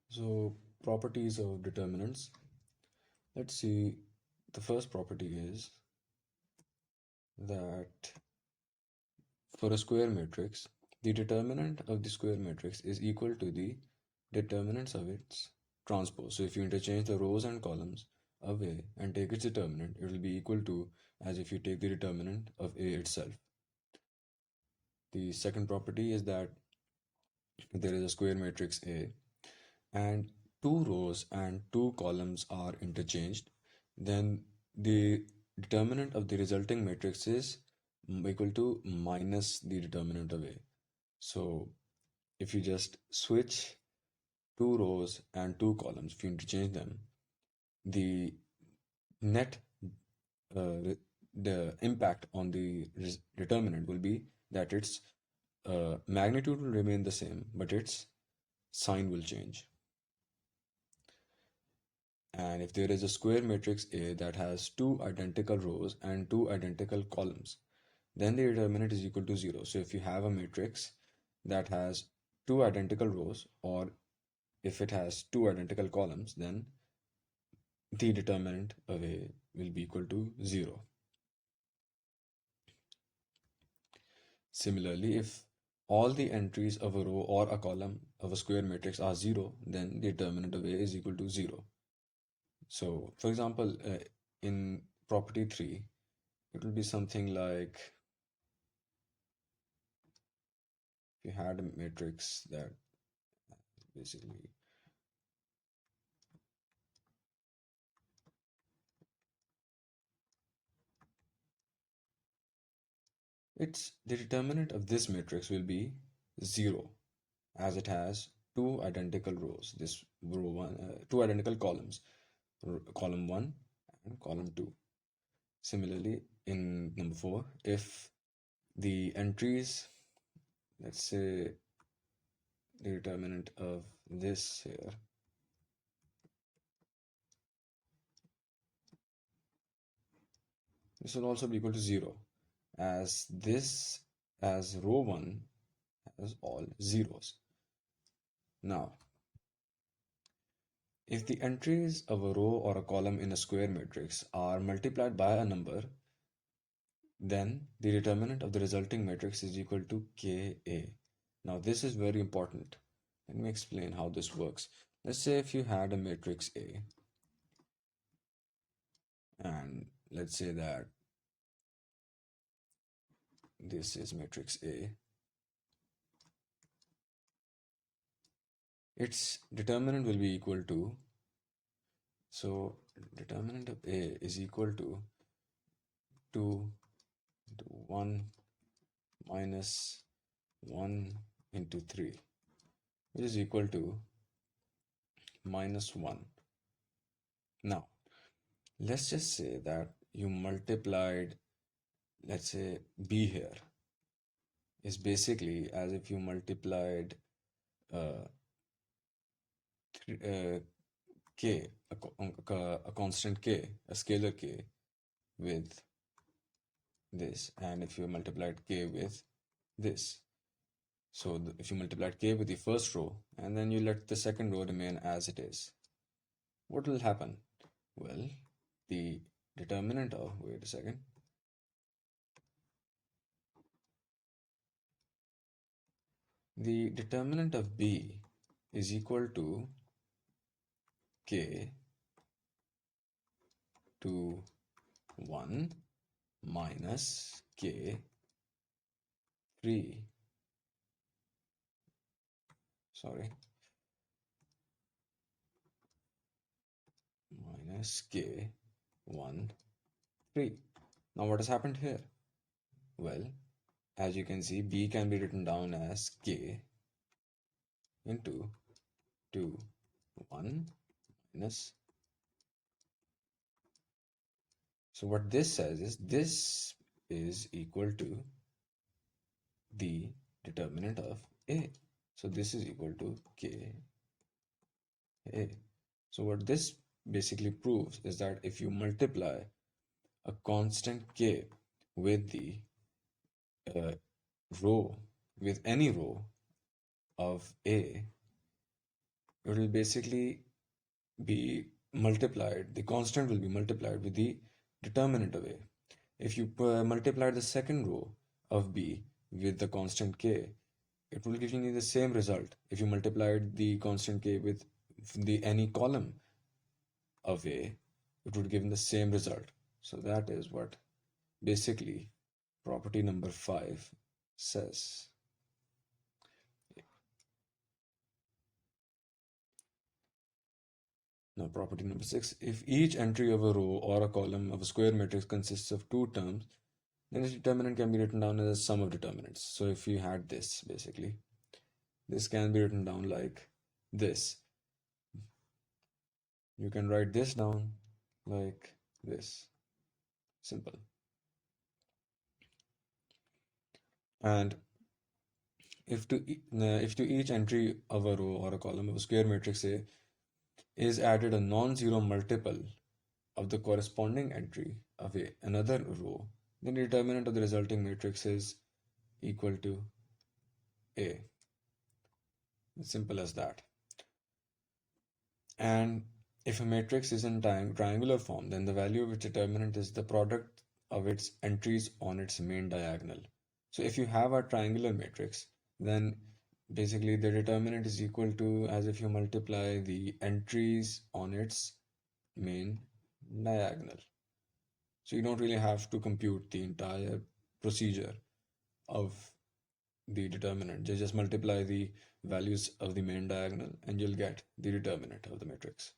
So properties of determinants. Let's see, the first property is that for a square matrix, the determinant of the square matrix is equal to the determinants of its transpose. So if you interchange the rows and columns of A and take its determinant, it will be equal to as if you take the determinant of A itself. The second property is that there is a square matrix A and two rows and two columns are interchanged, then the determinant of the resulting matrix is equal to minus the determinant of A. So if you just switch two rows and two columns, if you interchange them, the net the impact on the determinant will be that its magnitude will remain the same, but its sign will change. And if there is a square matrix A that has two identical rows and two identical columns, then the determinant is equal to 0. So if you have a matrix that has two identical rows, or if it has two identical columns, then the determinant of A will be equal to 0. Similarly, if all the entries of a row or a column of a square matrix are 0, then the determinant of A is equal to 0. So, for example, in property 3, it will be something like if you had a matrix that basically it's the determinant of this matrix will be 0 as it has two identical rows, this row one, two identical columns, column 1 and column 2. Similarly, in number 4, if the entries, let's say the determinant of this here, this will also be equal to 0 as this, as row 1 has all zeros. Now, if the entries of a row or a column in a square matrix are multiplied by a number, then the determinant of the resulting matrix is equal to Ka. Now, this is very important. Let me explain how this works. Let's say if you had a matrix A, and let's say that this is matrix A, its determinant will be equal to, so determinant of A is equal to 2 into 1 minus 1 into 3, which is equal to minus 1. Now, let's just say that you multiplied, let's say B here is basically as if you multiplied uh, K, a constant K, a scalar K with this, and if you multiplied K with this. So if you multiplied K with the first row and then you let the second row remain as it is, what will happen? Well, the determinant of, wait a second, the determinant of B is equal to K to 1 minus K 3, sorry, minus K 1 3. Now what has happened here? Well, as you can see, B can be written down as K into 2 1 minus. So what this says is this is equal to the determinant of A. So this is equal to K A. So what this basically proves is that if you multiply a constant K with the row, with any row of A, it will basically be multiplied, the constant will be multiplied with the determinant of A. If you multiply the second row of B with the constant K, it will give you the same result. If you multiplied the constant K with the any column of A, it would give you the same result. So that is what basically property number 5 says. Now, property number 6, if each entry of a row or a column of a square matrix consists of two terms, then its determinant can be written down as a sum of determinants. So if you had this, basically, this can be written down like this. You can write this down like this. Simple. And if to each entry of a row or a column of a square matrix A is added a non-zero multiple of the corresponding entry of another row, then the determinant of the resulting matrix is equal to A. As simple as that. And if a matrix is in triangular form, then the value of its determinant is the product of its entries on its main diagonal. So if you have a triangular matrix, then basically the determinant is equal to as if you multiply the entries on its main diagonal. So you don't really have to compute the entire procedure of the determinant. Just multiply the values of the main diagonal and you'll get the determinant of the matrix.